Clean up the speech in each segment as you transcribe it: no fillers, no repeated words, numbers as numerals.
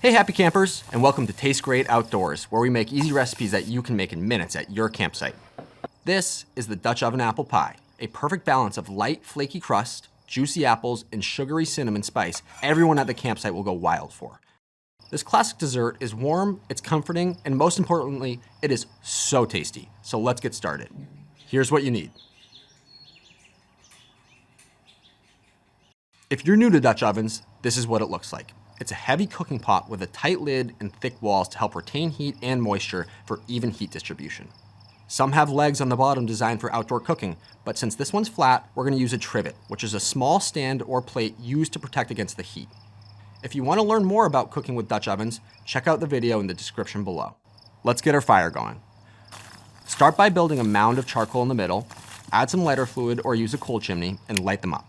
Hey happy campers, and welcome to Taste Great Outdoors, where we make easy recipes that you can make in minutes at your campsite. This is the Dutch oven apple pie, a perfect balance of light, flaky crust, juicy apples, and sugary cinnamon spice everyone at the campsite will go wild for. This classic dessert is warm, it's comforting, and most importantly, it is so tasty. So let's get started. Here's what you need. If you're new to Dutch ovens, this is what it looks like. It's a heavy cooking pot with a tight lid and thick walls to help retain heat and moisture for even heat distribution. Some have legs on the bottom designed for outdoor cooking, but since this one's flat, we're going to use a trivet, which is a small stand or plate used to protect against the heat. If you want to learn more about cooking with Dutch ovens, check out the video in the description below. Let's get our fire going. Start by building a mound of charcoal in the middle, add some lighter fluid or use a coal chimney, and light them up.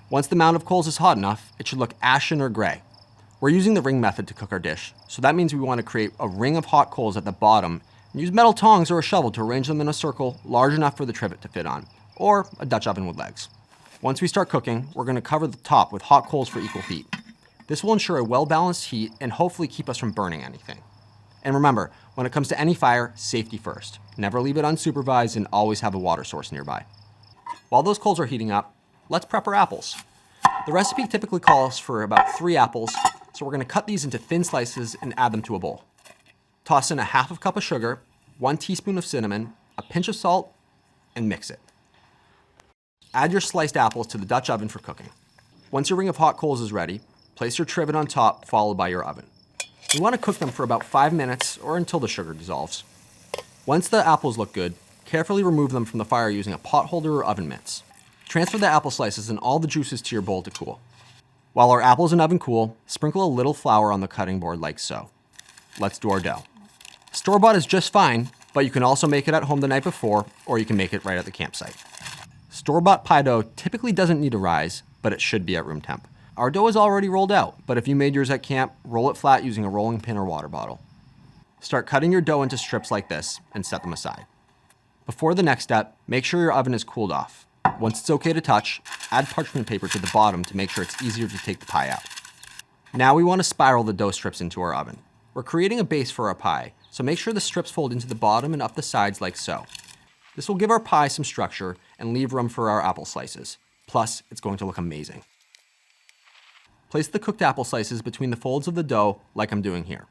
Once the mound of coals is hot enough, it should look ashen or gray. We're using the ring method to cook our dish, so that means we want to create a ring of hot coals at the bottom and use metal tongs or a shovel to arrange them in a circle large enough for the trivet to fit on, or a Dutch oven with legs. Once we start cooking, we're going to cover the top with hot coals for equal heat. This will ensure a well-balanced heat and hopefully keep us from burning anything. And remember, when it comes to any fire, safety first. Never leave it unsupervised and always have a water source nearby. While those coals are heating up, let's prep our apples. The recipe typically calls for about 3 apples, so we're going to cut these into thin slices and add them to a bowl. Toss in a half cup of sugar, 1 teaspoon of cinnamon, a pinch of salt, and mix it. Add your sliced apples to the Dutch oven for cooking. Once your ring of hot coals is ready, place your trivet on top, followed by your oven. We want to cook them for about 5 minutes or until the sugar dissolves. Once the apples look good, carefully remove them from the fire using a pot holder or oven mitts. Transfer the apple slices and all the juices to your bowl to cool. While our apples and oven cool, sprinkle a little flour on the cutting board like so. Let's do our dough. Store-bought is just fine, but you can also make it at home the night before, or you can make it right at the campsite. Store-bought pie dough typically doesn't need to rise, but it should be at room temp. Our dough is already rolled out, but if you made yours at camp, roll it flat using a rolling pin or water bottle. Start cutting your dough into strips like this and set them aside. Before the next step, make sure your oven is cooled off. Once it's okay to touch, add parchment paper to the bottom to make sure it's easier to take the pie out. Now we want to spiral the dough strips into our oven. We're creating a base for our pie, so make sure the strips fold into the bottom and up the sides like so. This will give our pie some structure and leave room for our apple slices. Plus, it's going to look amazing. Place the cooked apple slices between the folds of the dough like I'm doing here.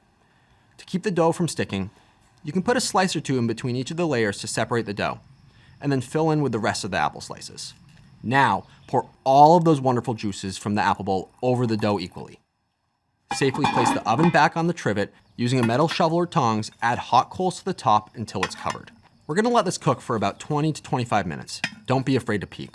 To keep the dough from sticking, you can put a slice or two in between each of the layers to separate the dough, and then fill in with the rest of the apple slices. Now, pour all of those wonderful juices from the apple bowl over the dough equally. Safely place the oven back on the trivet. Using a metal shovel or tongs, add hot coals to the top until it's covered. We're going to let this cook for about 20 to 25 minutes. Don't be afraid to peek.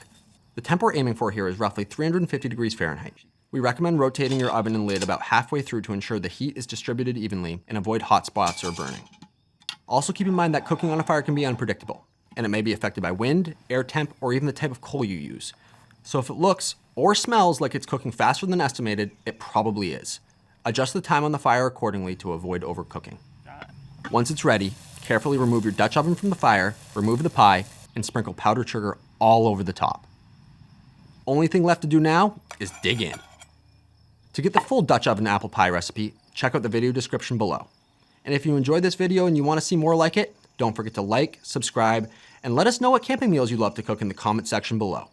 The temp we're aiming for here is roughly 350 degrees Fahrenheit. We recommend rotating your oven and lid about halfway through to ensure the heat is distributed evenly and avoid hot spots or burning. Also keep in mind that cooking on a fire can be unpredictable, and it may be affected by wind, air temp, or even the type of coal you use. So if it looks or smells like it's cooking faster than estimated, it probably is. Adjust the time on the fire accordingly to avoid overcooking. Once it's ready, carefully remove your Dutch oven from the fire, remove the pie, and sprinkle powdered sugar all over the top. Only thing left to do now is dig in. To get the full Dutch oven apple pie recipe, check out the video description below. And if you enjoyed this video and you want to see more like it, don't forget to like, subscribe, and let us know what camping meals you'd love to cook in the comment section below.